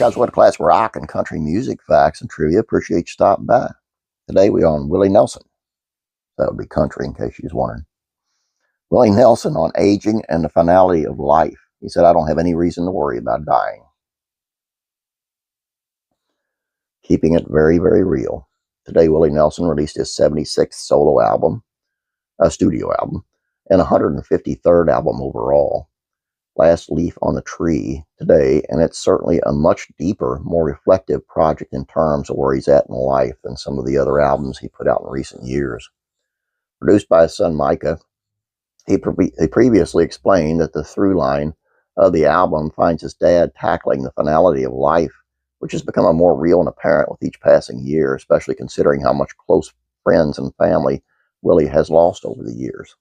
guys, what a class of rock and country music facts and trivia. Appreciate you stopping by. Today we on Willie Nelson. That would be country in case you was wondering. Willie Nelson on aging and the finality of life. He said, I don't have any reason to worry about dying. Keeping it very, very real. Today Willie Nelson released his 76th solo album, a studio album, and 153rd album overall. Last leaf on the tree today, and it's certainly a much deeper, more reflective project in terms of where he's at in life than some of the other albums he put out in recent years. Produced by his son Micah, he previously explained that the through line of the album finds his dad tackling the finality of life, which has become a more real and apparent with each passing year, especially considering how much close friends and family Willie has lost over the years.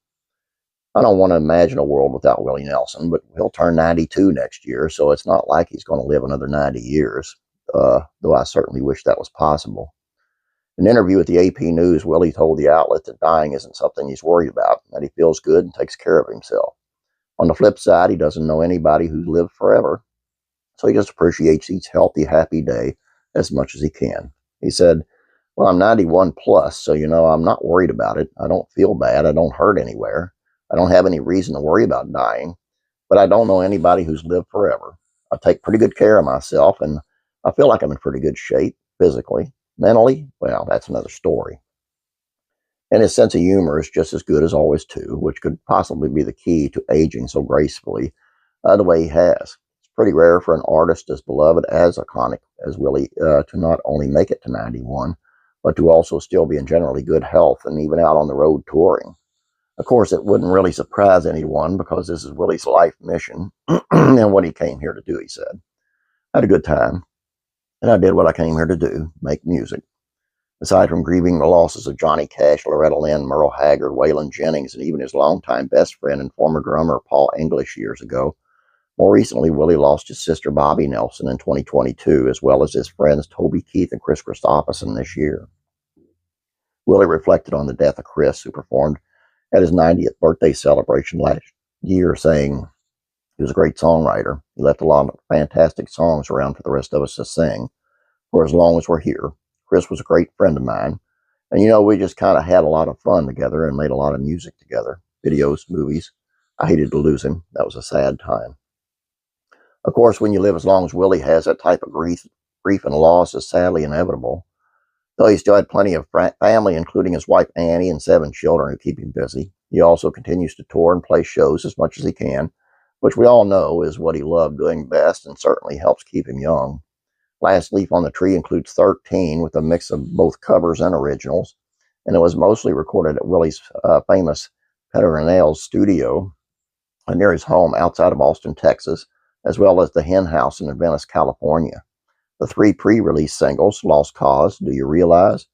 I don't want to imagine a world without Willie Nelson, but he'll turn 92 next year, so it's not like he's going to live another 90 years, though I certainly wish that was possible. In an interview with the AP News, Willie told the outlet that dying isn't something he's worried about, that he feels good and takes care of himself. On the flip side, he doesn't know anybody who's lived forever, so he just appreciates each healthy, happy day as much as he can. He said, well, I'm 91 plus, so I'm not worried about it. I don't feel bad. I don't hurt anywhere. I don't have any reason to worry about dying, but I don't know anybody who's lived forever. I take pretty good care of myself, and I feel like I'm in pretty good shape, physically. Mentally, well, that's another story. And his sense of humor is just as good as always, too, which could possibly be the key to aging so gracefully the way he has. It's pretty rare for an artist as beloved, as iconic as Willie to not only make it to 91, but to also still be in generally good health and even out on the road touring. Of course, it wouldn't really surprise anyone because this is Willie's life mission and what he came here to do, he said. I had a good time, and I did what I came here to do, make music. Aside from grieving the losses of Johnny Cash, Loretta Lynn, Merle Haggard, Waylon Jennings, and even his longtime best friend and former drummer Paul English years ago, more recently, Willie lost his sister Bobby Nelson in 2022, as well as his friends Toby Keith and Chris Christopherson this year. Willie reflected on the death of Chris, who performed at his 90th birthday celebration last year, saying he was a great songwriter. He left a lot of fantastic songs around for the rest of us to sing for as long as we're here. Chris was a great friend of mine. And, we just kind of had a lot of fun together and made a lot of music together, videos, movies. I hated to lose him. That was a sad time. Of course, when you live as long as Willie has, that type of grief and loss is sadly inevitable. Though he still had plenty of family, including his wife Annie and 7 children who keep him busy. He also continues to tour and play shows as much as he can, which we all know is what he loved doing best and certainly helps keep him young. Last Leaf on the Tree includes 13 with a mix of both covers and originals, and it was mostly recorded at Willie's famous Pedernales studio near his home outside of Austin, Texas, as well as the Hen House in Venice, California. The 3 pre-release singles, Lost Cause, Do You Realize,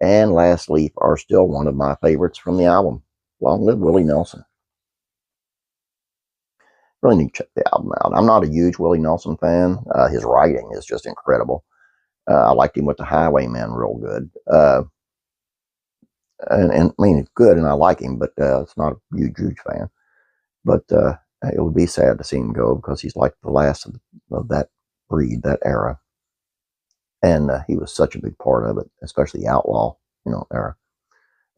and Last Leaf, are still one of my favorites from the album. Long live Willie Nelson. Really need to check the album out. I'm not a huge Willie Nelson fan. His writing is just incredible. I liked him with The Highwayman real good. And I mean, it's good and I like him, but it's not a huge fan. But it would be sad to see him go because he's like the last of that breed, that era. And he was such a big part of it, especially the outlaw, era.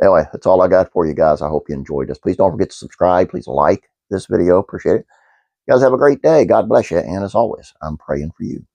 Anyway, that's all I got for you guys. I hope you enjoyed this. Please don't forget to subscribe. Please like this video. Appreciate it. You guys have a great day. God bless you. And as always, I'm praying for you.